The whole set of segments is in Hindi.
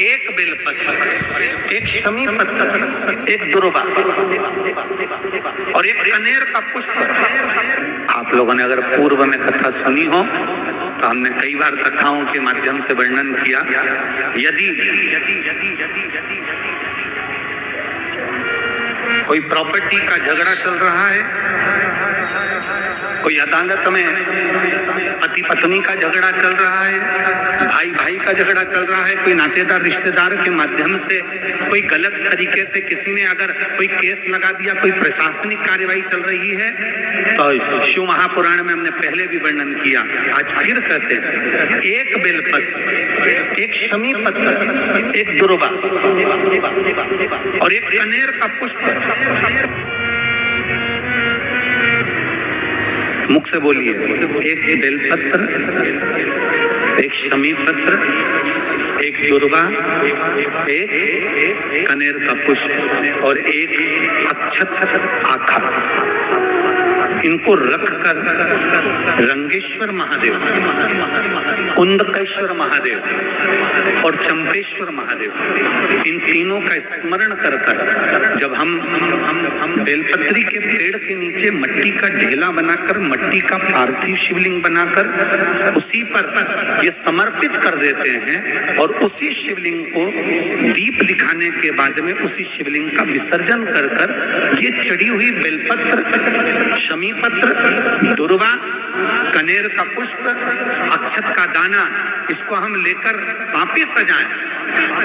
एक बेलपत्र, एक शमी पत्र, एक दुर्वा और एक कनेर का पुष्प। आप लोगों ने अगर पूर्व में कथा सुनी हो तो हमने कई बार कथाओं के माध्यम से वर्णन किया। यदि कोई प्रॉपर्टी का झगड़ा चल रहा है, कोई अदालत में पति पत्नी का झगड़ा चल रहा है, भाई भाई का झगड़ा चल रहा है, कोई नातेदार रिश्तेदार के माध्यम से कोई गलत तरीके से किसी ने अगर कोई केस लगा दिया, कोई प्रशासनिक कार्यवाही चल रही है, तो शिव महापुराण में हमने पहले भी वर्णन किया, आज फिर कहते हैं, एक बेलपत्र, एक शमी पत्र, एक दुर्वा और एक कनेर का पुष्प। मुख से बोलिए, एक बेलपत्र, एक शमी पत्र, एक दुर्वा, एक कनेर का पुष्प और एक अक्षत आखा। इनको रखकर रंगेश्वर महादेव, कुंदकेश्वर महादेव और चंपेश्वर महादेव, इन तीनों का स्मरण कर कर जब हम बेलपत्री के पेड़ के नीचे मट्टी का ढेला बनाकर, मट्टी का पार्थिव शिवलिंग बनाकर उसी पर ये समर्पित कर देते हैं और उसी शिवलिंग को दीप दिखाने के बाद में उसी शिवलिंग का विसर्जन कर कर ये चढ़ी हुई बेलपत्र, शमी पत्र, दुर्वा, कनेर का पुष्प, अक्षत का दाना, इसको हम लेकर वापिस सजाएं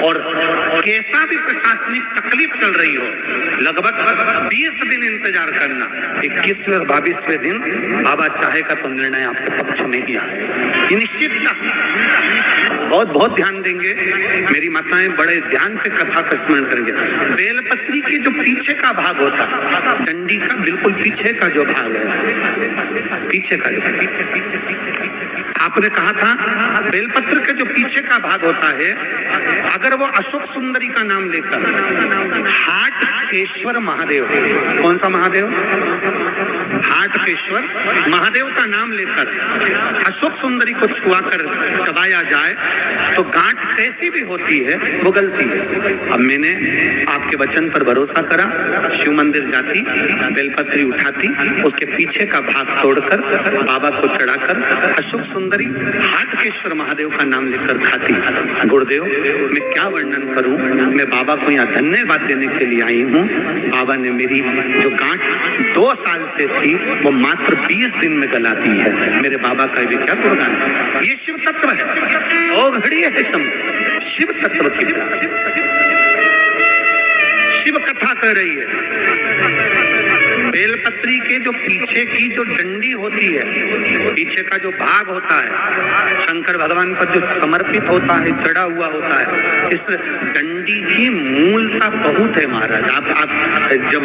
और कैसा भी प्रशासनिक तकलीफ चल रही हो, लगभग 20 दिन इंतजार करना। 21वें और 22वें दिन बाबा चाहेगा तो निर्णय आपके पक्ष में ही आए, ये निश्चित ना। बहुत बहुत ध्यान देंगे, मेरी माताएं बड़े ध्यान से कथा का स्मरण करेंगे। बेलपत्री की जो पीछे का भाग होता है, डंडी का बिल्कुल पीछे का जो भाग है, पीछे का, आपने कहा था बेलपत्र के जो पीछे का भाग होता है, अगर वो अशोक सुंदरी का नाम लेकर हाटकेश्वर महादेव, कौन सा महादेव? हाटकेश्वर महादेव का नाम लेकर अशोक सुंदरी को छुआ कर चबाया जाए तो गांठ कैसी भी होती है वो गलती है। अब मैंने आपके वचन पर भरोसा करा, शिव मंदिर जाती, बेलपत्री उठाती, उसके पीछे का भाग तोड़कर बाबा को चढ़ाकर अशोक सुंदरी हाटकेश्वर महादेव का नाम लेकर खाती। गुरुदेव, मैं क्या वर्णन करूं, मैं बाबा को यहाँ धन्यवाद देने के लिए आई हूँ। बाबा ने मेरी जो गांठ 2 साल से थी वो मात्र 20 दिन में गला दी है। मेरे बाबा का भी क्या गुणगान, ये शिव तत्व है, ओ घड़ी है शिव तत्व की, शिव कथा कर रही है। बेलपत्री के जो पीछे की जो डंडी होती है, पीछे का जो भाग होता है, शंकर भगवान पर जो समर्पित होता है, चढ़ा हुआ होता है, इस डंडी की मूलता बहुत है महाराज। आप जब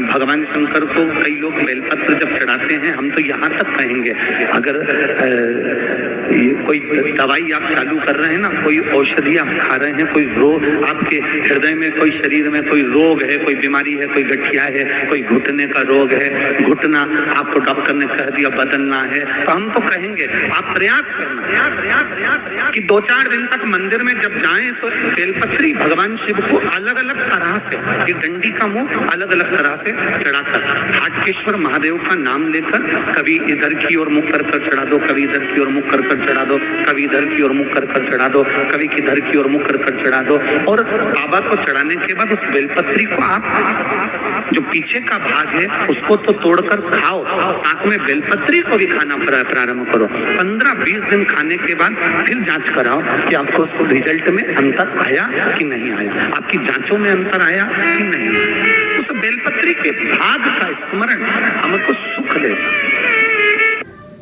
भगवान शंकर को कई लोग बेलपत्र जब चढ़ाते हैं, हम तो यहाँ तक कहेंगे, अगर कोई दवाई आप चालू कर रहे हैं ना, कोई औषधि आप खा रहे हैं, कोई रोग आपके हृदय में, कोई शरीर में कोई रोग है, कोई बीमारी है, कोई गठिया है, कोई घुटने का रोग है, घुटना आपको डॉक्टर ने कह दिया बदलना है, तो हम तो कहेंगे आप प्रयास करना कि 2-4 दिन तक मंदिर में जब जाएं तो बेलपत्री भगवान शिव को अलग अलग तरह से, ये डंडी का मुंह अलग अलग तरह से चढ़ाकर हाटकेश्वर महादेव का नाम लेकर कभी इधर की ओर मुख कर कर चढ़ा दो, कभी इधर की ओर मुख कर कर चढ़ा दो, कभी इधर की ओर मुख कर कर चढ़ा दो, कभी किधर की ओर मुख कर कर चढ़ा दो। और बाबा को चढ़ाने के बाद उस बेलपत्री को आप जो पीछे का भाग है उसको तो तोड़कर खाओ, साथ में बेलपत्री को भी खाना प्रारंभ करो। 15-20 दिन खाने के बाद फिर जांच कराओ कि आपको उसको रिजल्ट में अंतर आया कि नहीं आया, आपकी जांचों में अंतर आया कि नहीं। उस बेलपत्री के भाग का स्मरण हमको सुख देता।